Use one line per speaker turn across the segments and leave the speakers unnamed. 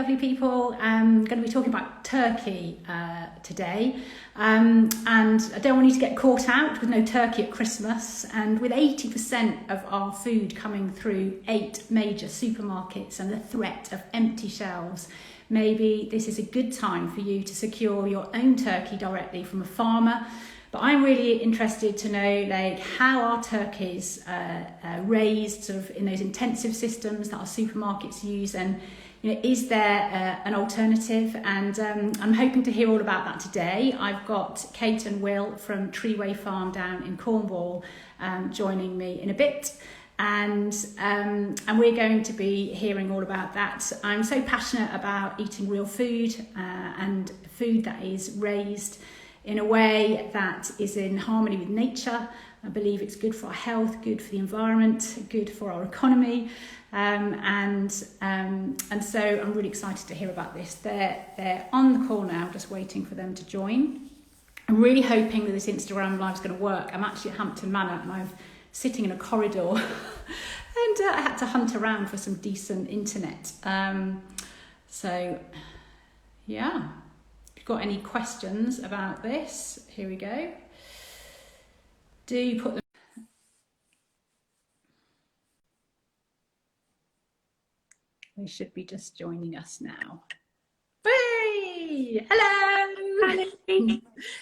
lovely people. I'm going to be talking about turkey today. And I don't want you to get caught out with no turkey at Christmas. And with 80% of our food coming through 8 major supermarkets and the threat of empty shelves, maybe this is a good time for you to secure your own turkey directly from a farmer. But I'm really interested to know, like, how are turkeys raised sort of in those intensive systems that our supermarkets use, and is there an alternative? And I'm hoping to hear all about that today. I've got Kate and Will from Treway Farm down in Cornwall joining me in a bit. And we're going to be hearing all about that. I'm so passionate about eating real food and food that is raised in a way that is in harmony with nature. I believe it's good for our health, good for the environment, good for our economy, and so I'm really excited to hear about this. They're on the call now, just waiting for them to join. I'm really hoping that this Instagram live is going to work. I'm actually at Hampton Manor and I'm sitting in a corridor, and I had to hunt around for some decent internet. So yeah. Got any questions about this? Here we go. Do you put them? They should be just joining us now. Hey, hello. Hello.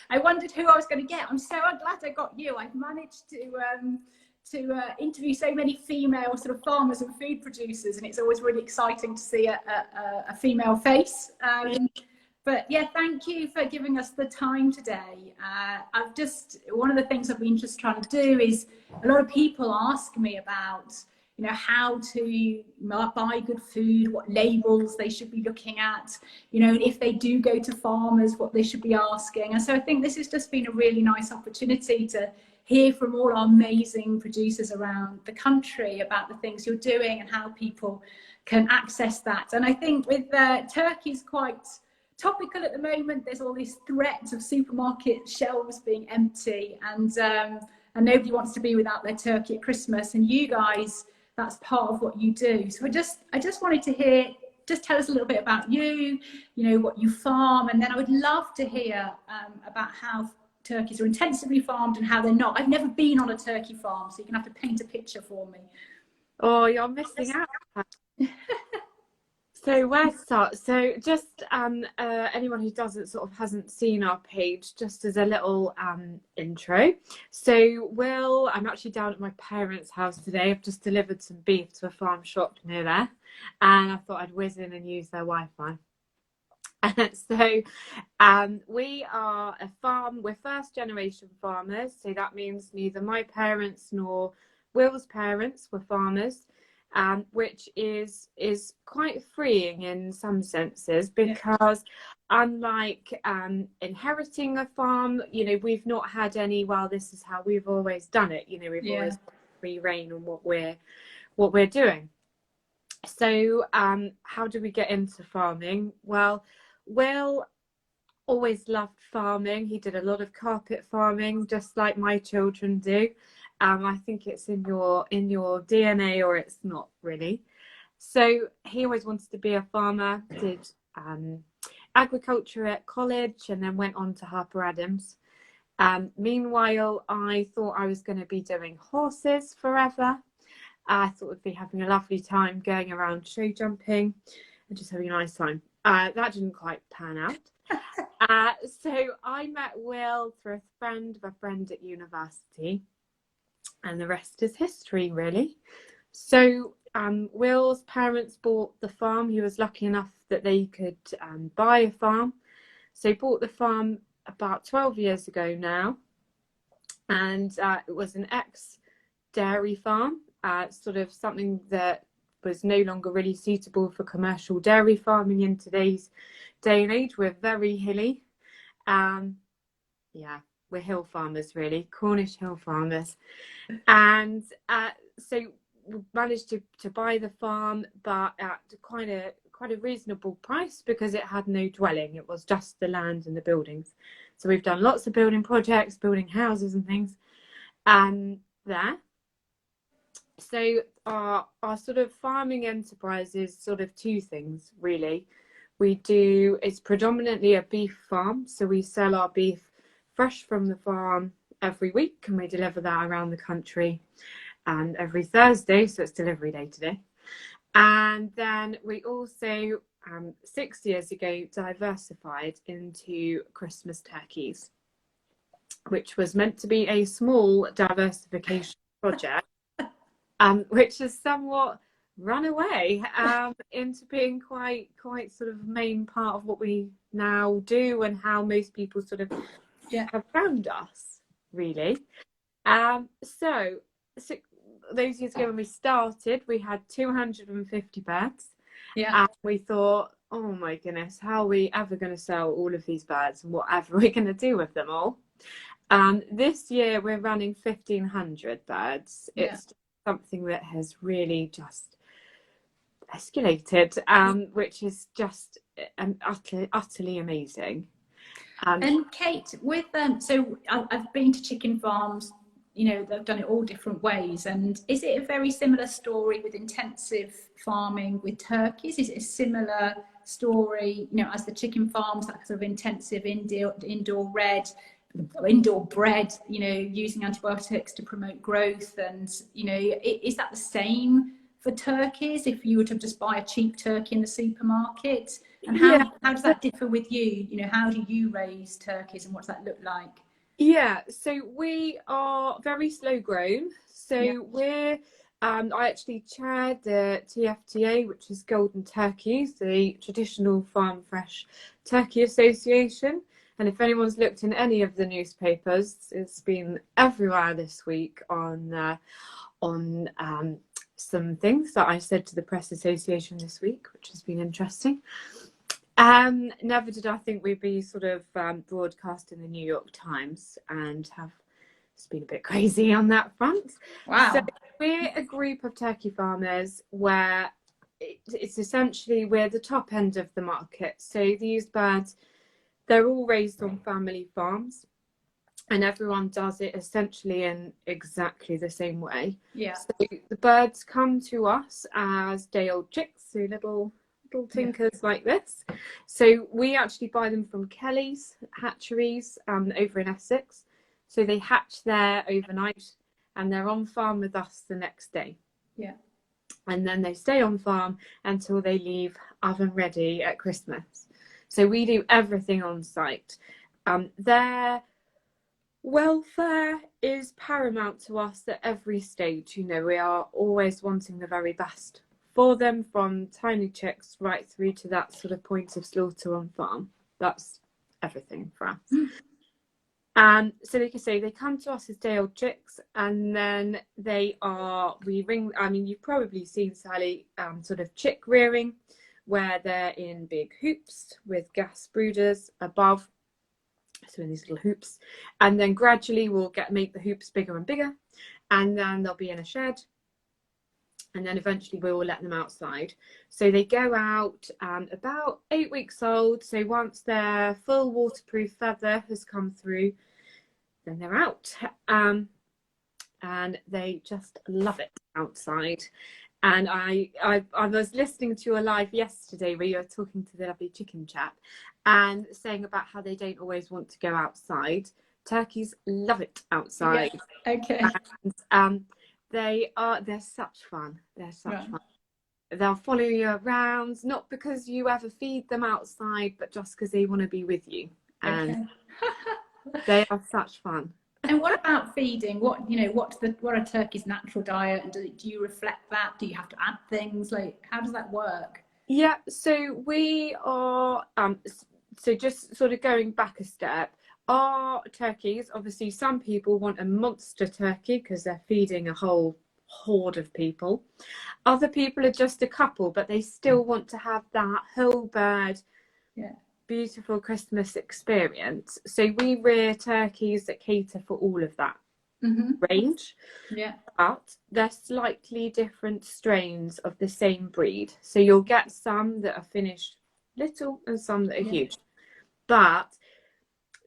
I wondered who I was going to get. I'm so glad I got you. I've managed to interview so many female sort of farmers and food producers, and it's always really exciting to see a female face. But yeah, thank you for giving us the time today. One of the things I've been just trying to do is, a lot of people ask me about, how to buy good food, what labels they should be looking at, and if they do go to farmers, what they should be asking. And so I think this has just been a really nice opportunity to hear from all our amazing producers around the country about the things you're doing and how people can access that. And I think with turkey's quite topical at the moment. There's all this threat of supermarket shelves being empty, and nobody wants to be without their turkey at Christmas. And you guys, that's part of what you do. So I just wanted to hear, just tell us a little bit about you, what you farm, and then I would love to hear about how turkeys are intensively farmed and how they're not. I've never been on a turkey farm, so you're gonna have to paint a picture for me.
Oh, you're missing out. So where to start? So just anyone who hasn't seen our page, just as a little intro. So I'm actually down at my parents' house today. I've just delivered some beef to a farm shop near there, and I thought I'd whiz in and use their Wi-Fi. So we are a farm. We're first generation farmers. So that means neither my parents nor Will's parents were farmers. Which is quite freeing in some senses, because unlike inheriting a farm, we've not had any, well, this is how we've always done it, we've always free reign on what we're doing. So how do we get into farming? Well, Will always loved farming. He did a lot of carpet farming, just like my children do. I think it's in your DNA, or it's not really. So he always wanted to be a farmer, did agriculture at college, and then went on to Harper Adams. Meanwhile, I thought I was going to be doing horses forever. I thought I'd be having a lovely time going around show jumping and just having a nice time. That didn't quite pan out. So I met Will through a friend of a friend at university. And the rest is history, really. So Will's parents bought the farm. He was lucky enough that they could buy a farm. So he bought the farm about 12 years ago now. And it was an ex-dairy farm, sort of something that was no longer really suitable for commercial dairy farming in today's day and age. We're very hilly. We're hill farmers, really, Cornish hill farmers. And so we managed to buy the farm, but at quite a reasonable price, because it had no dwelling. It was just the land and the buildings. So we've done lots of building projects, building houses and things there. So our sort of farming enterprise is sort of two things, really. It's predominantly a beef farm, so we sell our beef fresh from the farm every week, and we deliver that around the country, and every Thursday, so it's delivery day today. And then we also 6 years ago diversified into Christmas turkeys, which was meant to be a small diversification project, which has somewhat run away into being quite sort of main part of what we now do and how most people sort of have found us, really. So those years ago when we started, we had 250 birds.
Yeah.
And we thought, oh my goodness, how are we ever going to sell all of these birds and whatever we're going to do with them all? This year we're running 1,500 birds.
Yeah.
It's something that has really just escalated, which is just utterly amazing.
And Kate, with so I've been to chicken farms, you know, they've done it all different ways. And is it a very similar story with intensive farming with turkeys? Is it a similar story, you know, as the chicken farms, that sort of intensive indoor bred, you know, using antibiotics to promote growth? And, you know, is that the same for turkeys if you were to just buy a cheap turkey in the supermarket? And how does that differ with you? You know, how do you raise turkeys and what does that look like?
Yeah, so we are very slow grown. So we're, I actually chair the TFTA, which is Golden Turkeys, the Traditional Farm Fresh Turkey Association. And if anyone's looked in any of the newspapers, it's been everywhere this week on some things that I said to the Press Association this week, which has been interesting. Never did I think we'd be sort of broadcast in the New York Times, and it's been a bit crazy on that front.
Wow.
So we're a group of turkey farmers where it's essentially, we're the top end of the market. So these birds, they're all raised on family farms, and everyone does it essentially in exactly the same way.
Yeah.
So the birds come to us as day-old chicks, so little tinkers like this. So we actually buy them from Kelly's hatcheries over in Essex. So they hatch there overnight and they're on farm with us the next day.
Yeah. And
then they stay on farm until they leave oven ready at Christmas. So we do everything on site. Their welfare is paramount to us at every stage. You know, we are always wanting the very best for them, from tiny chicks right through to that sort of point of slaughter on farm. That's everything for us. So like I say, they come to us as day-old chicks, and then you've probably seen, Sally, sort of chick rearing, where they're in big hoops with gas brooders above, so in these little hoops, and then gradually we'll make the hoops bigger and bigger, and then they'll be in a shed. And then eventually we will let them outside. So they go out about 8 weeks old. So once their full waterproof feather has come through, then they're out. And they just love it outside. And I was listening to your live yesterday where you were talking to the lovely chicken chap and saying about how they don't always want to go outside. Turkeys love it outside.
Yeah. Okay.
And, they're such fun. They're such fun. They'll follow you around, not because you ever feed them outside, but just because they want to be with you. And they are such fun.
And what about feeding? What are turkeys' natural diet, and do you reflect that? Do you have to add things? Like, how does that work?
Yeah, so we are so just sort of going back a step. Our turkeys, obviously some people want a monster turkey because they're feeding a whole horde of people. Other people are just a couple, but they still want to have that whole bird, beautiful Christmas experience. So we rear turkeys that cater for all of that range. Yeah. But they're slightly different strains of the same breed. So you'll get some that are finished little and some that are huge. But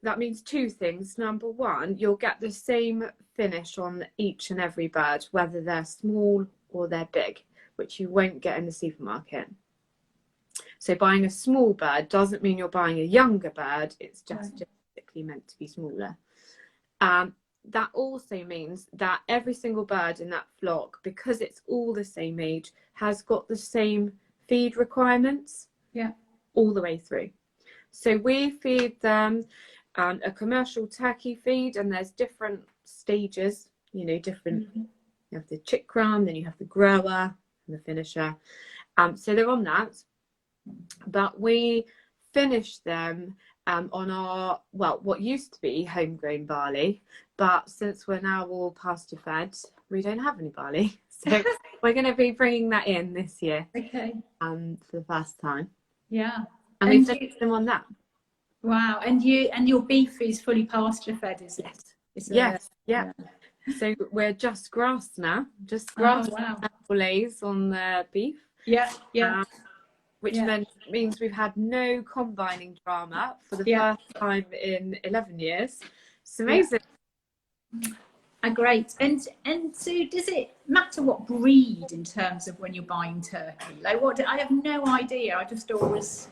that means two things. Number one, you'll get the same finish on each and every bird, whether they're small or they're big, which you won't get in the supermarket. So buying a small bird doesn't mean you're buying a younger bird. It's just genetically meant to be smaller. That also means that every single bird in that flock, because it's all the same age, has got the same feed requirements all the way through. So we feed them a commercial turkey feed, and there's different stages, you know, different, you have the chick run, then you have the grower and the finisher. So they're on that, but we finish them on our, well, what used to be homegrown barley, but since we're now all pasture fed, we don't have any barley. So we're going to be bringing that in this year.
Okay.
For the first time.
Yeah.
And we finished them on that.
Wow. And your beef is fully pasture fed, is it?
Yes. Yeah. So we're just grass now. Just grass lays on the beef.
Yeah. Yeah.
Which then means we've had no combining drama for the first time in 11 years. It's amazing.
Great. And so does it matter what breed in terms of when you're buying turkey? Like I have no idea. I just always,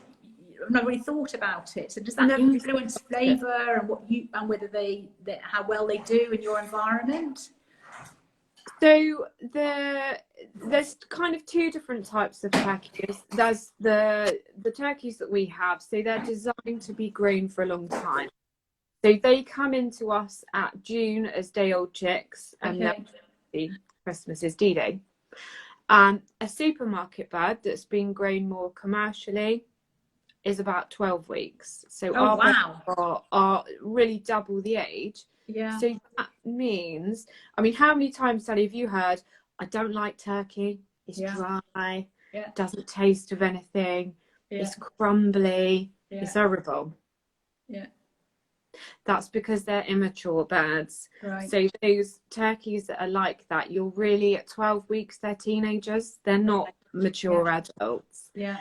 I've not really thought about it. So does that influence flavour and whether how well they do in your environment?
So there's kind of two different types of turkeys. There's the turkeys that we have. So they're designed to be grown for a long time. So they come into us at June as day-old chicks, and then Christmas is D-Day. A supermarket bird that's been grown more commercially is about 12 weeks. So our birds are really double the age. Yeah. So that means, I mean, how many times, Sally, have you heard, I don't like turkey, it's dry, doesn't taste of anything, it's crumbly, it's horrible. Yeah. That's because they're immature birds. Right. So those turkeys that are like that, you're really at 12 weeks, they're teenagers. They're not mature adults. Yeah.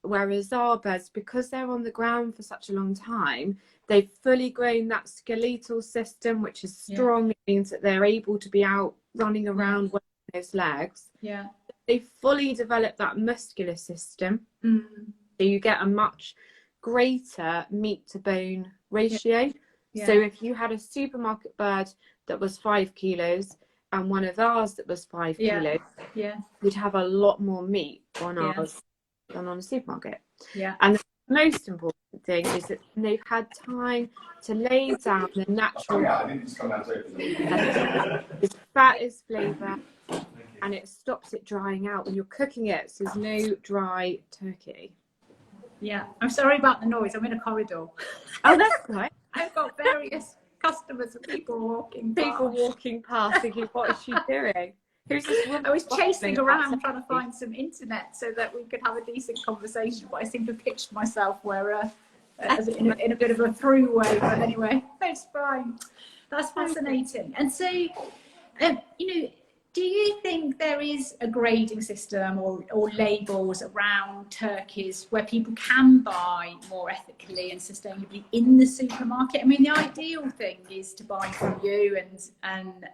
Whereas our birds, because they're on the ground for such a long time, they've fully grown that skeletal system, which is strong. It means that they're able to be out running around with those legs. Yeah. They fully develop that muscular system. Mm. So you get a much greater meat to bone ratio. So if you had a supermarket bird that was 5 kilos and one of ours that was 5 kilos, you'd have a lot more meat on ours than on a supermarket. And the most important thing is that they've had time to lay down the natural it's fat is flavour, and it stops it drying out when you're cooking it, so there's no dry turkey.
Yeah, I'm sorry about the noise. I'm in a corridor.
Oh, that's right.
I've got various customers and people walking
past thinking, what is she doing? Who's this woman?
I was chasing around trying to find some internet so that we could have a decent conversation, but I seem to have pitched myself where in a bit of a throughway. But anyway, it's fine. That's fascinating. And so, you know, do you think there is a grading system or labels around turkeys where people can buy more ethically and sustainably in the supermarket? I mean, the ideal thing is to buy from you, and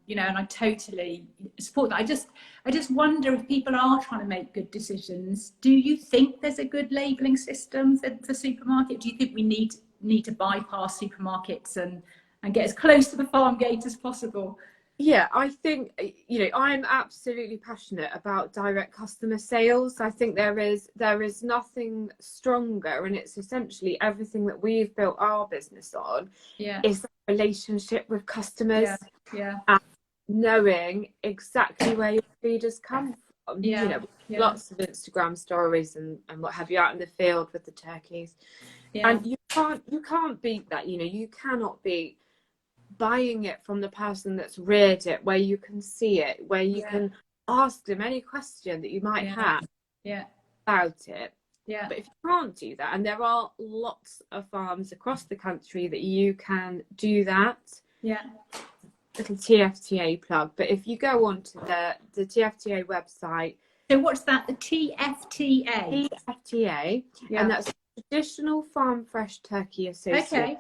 you know, and I totally support that. I just wonder if people are trying to make good decisions. Do you think there's a good labelling system for supermarket? Do you think we need to bypass supermarkets and get as close to the farm gate as possible?
Yeah, I think, you know, I'm absolutely passionate about direct customer sales. I think there is nothing stronger, and it's essentially everything that we've built our business on is that relationship with customers. And knowing exactly where your feeders come from. You know, lots of Instagram stories and what have you out in the field with the turkeys. And you can't beat that. You know, you cannot beat buying it from the person that's reared it, where you can see it, where you can ask them any question that you might have about it. But if you can't do that, and there are lots of farms across the country that you can do that. Little TFTA plug, but if you go on to the TFTA website.
So what's that? The TFTA?
TFTA, and that's Traditional Farm Fresh Turkey Association. Okay.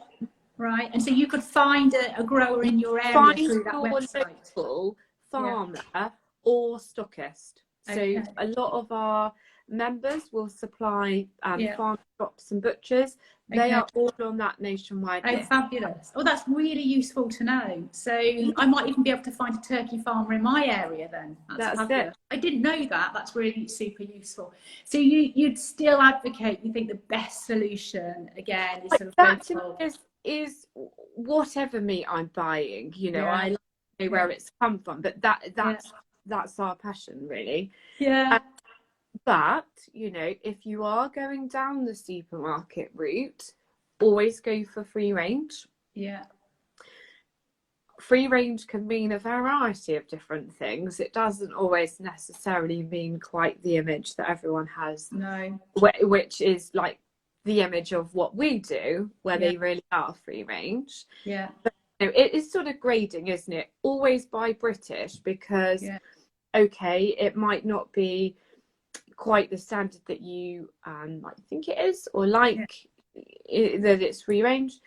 Right, and so you could find a grower in your area through that website.
Local farmer or stockist. So a lot of our members will supply
Yeah.
farm shops and butchers. They
Okay.
are all on that nationwide
Oh,
list.
fabulous. Oh, that's really useful to know. So I might even be able to find a turkey farmer in my area then. That's fabulous.
it.
I didn't know that. That's really super useful. So you'd still advocate, you think the best solution, again, is sort of
that
local.
is whatever meat I'm buying, you know,
Yeah.
I like to know where it's come from, but that's our passion, really.
Yeah.
But, you know, if you are going down the supermarket route, always go for free range.
Yeah.
Free range can mean a variety of different things. It doesn't always necessarily mean quite the image that everyone has.
No.
Which is like the image of what we do, where they really are free range.
Yeah.
But, you know, it is sort of grading, isn't it? Always buy British, because, okay, it might not be quite the standard that you might think it is, or like that it's free range,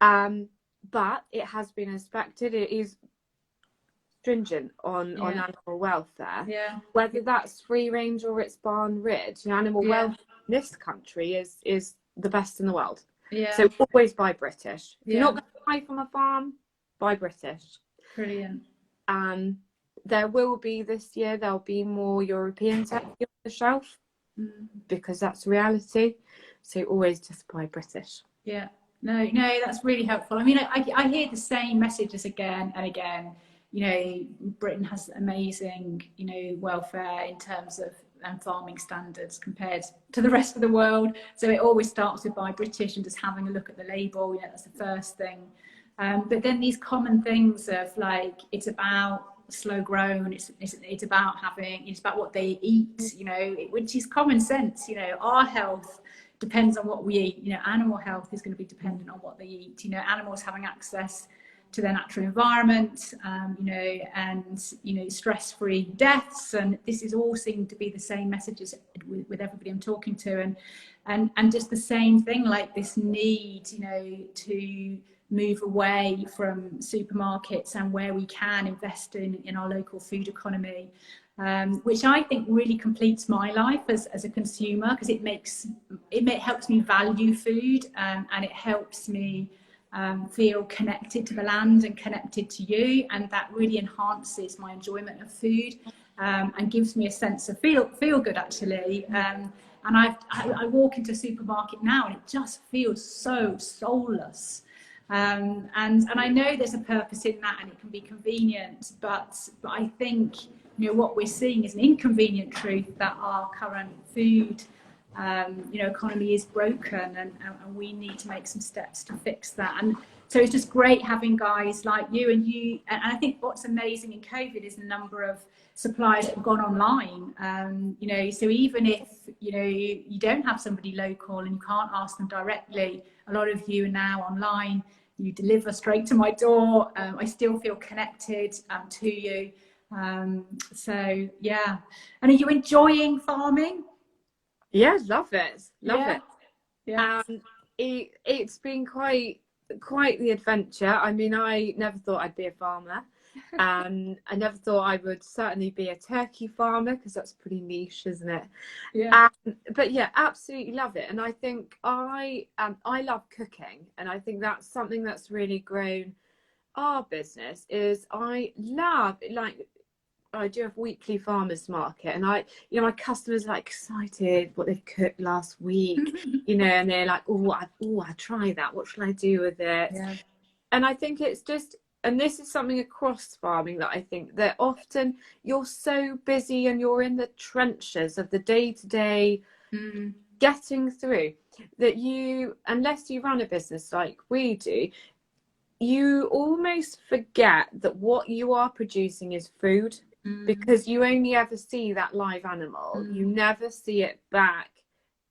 but it has been inspected. It is stringent on animal welfare, whether that's free range or it's barn rid. You know, animal welfare in this country is the best in the world. So always buy British. If you're not going to buy from a farm, buy British.
Brilliant.
There will be this year, there'll be more European turkey on the shelf, because that's reality. So always just buy British.
Yeah. No, that's really helpful. I mean, I hear the same messages again and again. You know, Britain has amazing, you know, welfare in terms of farming standards compared to the rest of the world. So it always starts with buy British and just having a look at the label. You know, that's the first thing. But then these common things of like, it's about slow grown, it's about what they eat, you know, which is common sense. You know, our health depends on what we eat. You know, animal health is going to be dependent on what they eat. You know, animals having access to their natural environment, you know, and, you know, stress-free deaths, and this is all seem to be the same messages with everybody I'm talking to, and just the same thing, like this need, you know, to move away from supermarkets, and where we can invest in our local food economy, which I think really completes my life as a consumer, because it helps me value food, and it helps me feel connected to the land and connected to you, and that really enhances my enjoyment of food, and gives me a sense of feel good, actually. And I walk into a supermarket now and it just feels so soulless. And I know there's a purpose in that, and it can be convenient, but I think, you know, what we're seeing is an inconvenient truth that our current food you know, economy is broken, and we need to make some steps to fix that. And so it's just great having guys like you, and I think what's amazing in COVID is the number of suppliers that have gone online. You know, so even if, you know, you don't have somebody local and you can't ask them directly, a lot of you are now online. You deliver straight to my door. I still feel connected to you. So yeah. And are you enjoying farming?
Yeah, love it. Love it.
Yeah.
It's been quite the adventure. I mean, I never thought I'd be a farmer. I never thought I would certainly be a turkey farmer, because that's pretty niche, isn't it?
Yeah.
But yeah, absolutely love it. And I think I love cooking, and I think that's something that's really grown our business. Is I love, like, I do a weekly farmers market, and you know, my customers are like excited what they've cooked last week, you know, and they're like, I try that. What should I do with it?
Yeah.
And I think it's just, and this is something across farming that I think that often you're so busy and you're in the trenches of the day-to-day getting through, that you, unless you run a business like we do, you almost forget that what you are producing is food, because you only ever see that live animal. You never see it back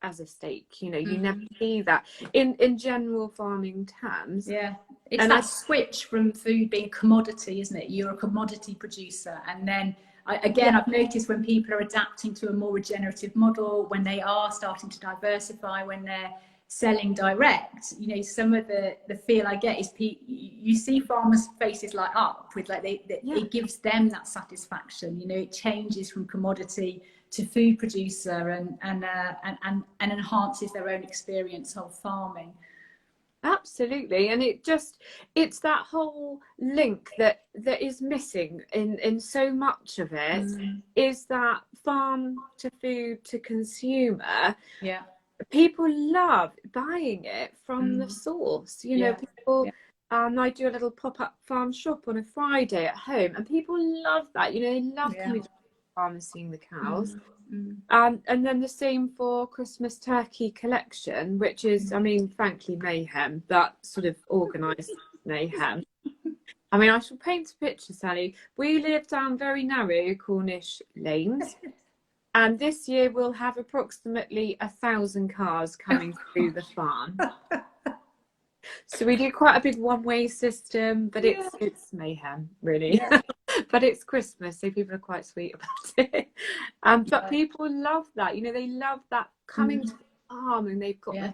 as a steak, you know, you never see that in general farming terms.
Yeah, it's that switch from food being a commodity, isn't it? You're a commodity producer, and then I've noticed when people are adapting to a more regenerative model, when they are starting to diversify, when they're selling direct, you know, some of the feel I get is you see farmers' faces light up with, like, it gives them that satisfaction. You know, it changes from commodity food producer and enhances their own experience of farming.
Absolutely, and it's that whole link that is missing in so much of it, is that farm to food to consumer.
Yeah.
People love buying it from the source. You know, people. I do a little pop-up farm shop on a Friday at home, and people love that. You know, they love coming to the farm and seeing the cows. And then the same for Christmas turkey collection, which is, I mean, frankly, mayhem. That sort of organised mayhem. I mean, I shall paint a picture, Sally. We live down very narrow Cornish lanes, and this year we'll have approximately 1,000 cars coming through the farm. So we do quite a big one-way system, but it's mayhem, really. But it's Christmas, so people are quite sweet about it. But people love that. You know, they love that coming to the farm, and they've got the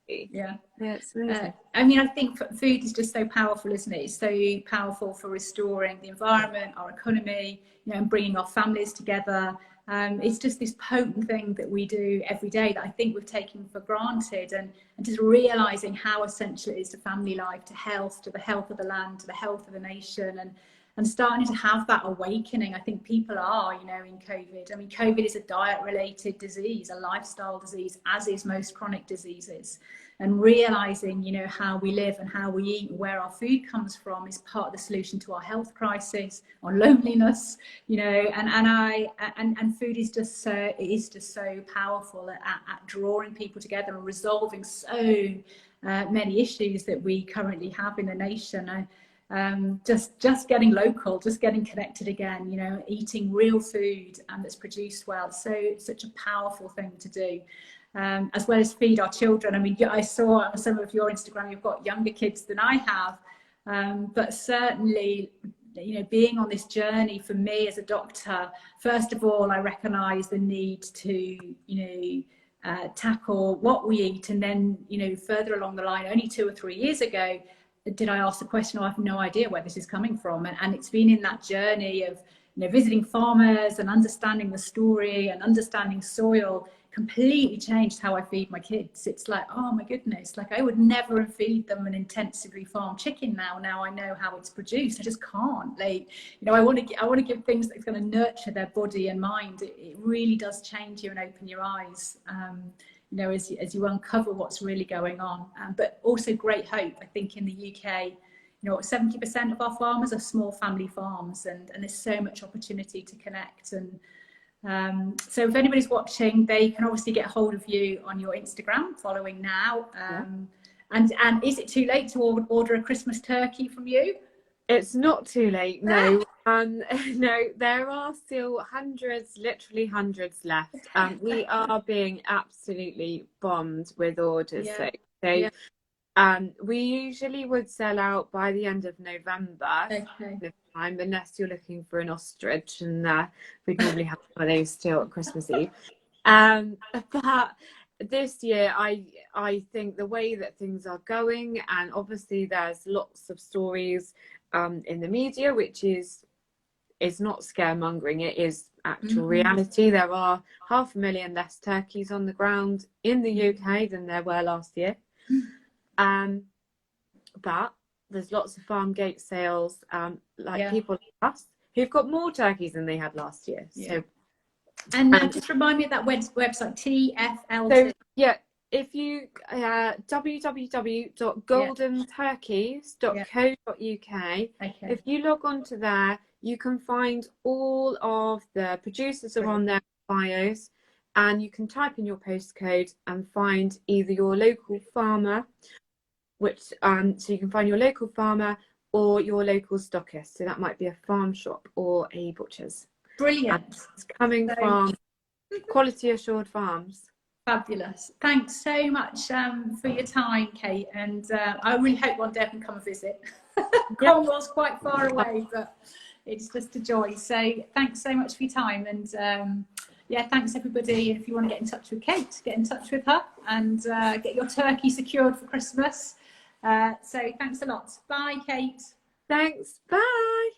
tea. Yeah, it's amazing.
I mean, I think food is just so powerful, isn't it? It's so powerful for restoring the environment, our economy, you know, and bringing our families together. It's just this potent thing that we do every day that I think we've taken for granted, and just realising how essential it is to family life, to health, to the health of the land, to the health of the nation, and starting to have that awakening. I think people are, you know, in COVID. I mean, COVID is a diet-related disease, a lifestyle disease, as is most chronic diseases. And realising, you know, how we live and how we eat, where our food comes from, is part of the solution to our health crisis, our loneliness, you know. And food is just so powerful at drawing people together and resolving so many issues that we currently have in the nation. Just getting local, just getting connected again, you know, eating real food that's produced well. So such a powerful thing to do. As well as feed our children. I mean, I saw on some of your Instagram, you've got younger kids than I have, but certainly, you know, being on this journey for me as a doctor, first of all, I recognise the need to, you know, tackle what we eat, and then, you know, further along the line, only 2 or 3 years ago, did I ask the question, I have no idea where this is coming from. And it's been in that journey of, you know, visiting farmers and understanding the story and understanding soil, completely changed how I feed my kids. It's like, oh my goodness, like I would never feed them an intensively farmed chicken now I know how it's produced. I just can't. Like, you know, I want to give things that's going to nurture their body and mind. It really does change you and open your eyes, you know, as you uncover what's really going on. But also great hope. I think in the UK, you know, 70% of our farmers are small family farms, and there's so much opportunity to connect. And so if anybody's watching, they can obviously get hold of you on your Instagram, following now. And is it too late to order a Christmas turkey from you?
It's not too late, no. No, there are still hundreds, literally hundreds left. We are being absolutely bombed with orders. We usually would sell out by the end of November. This time, unless you're looking for an ostrich, and we'd normally have one of those still at Christmas Eve. But this year, I think the way that things are going, and obviously there's lots of stories in the media, which is not scaremongering, it is actual reality. There are 500,000 less turkeys on the ground in the UK than there were last year. But there's lots of farm gate sales, people like us who've got more turkeys than they had last year. So,
and just remind me of that website, TFL.
So if you www.goldenturkeys.co.uk, if you log on to there, you can find all of the producers are on their bios, and you can type in your postcode and find either your local farmer, which so you can find your local farmer or your local stockist. So that might be a farm shop or a butcher's.
Brilliant.
And it's coming from quality assured farms.
Fabulous. Thanks so much for your time, Kate. And I really hope one day I can come and visit. Cornwall's quite far away, but it's just a joy. So thanks so much for your time. And thanks everybody. And if you want to get in touch with Kate, get in touch with her and get your turkey secured for Christmas. So thanks a lot. Bye, Kate.
Thanks. Bye.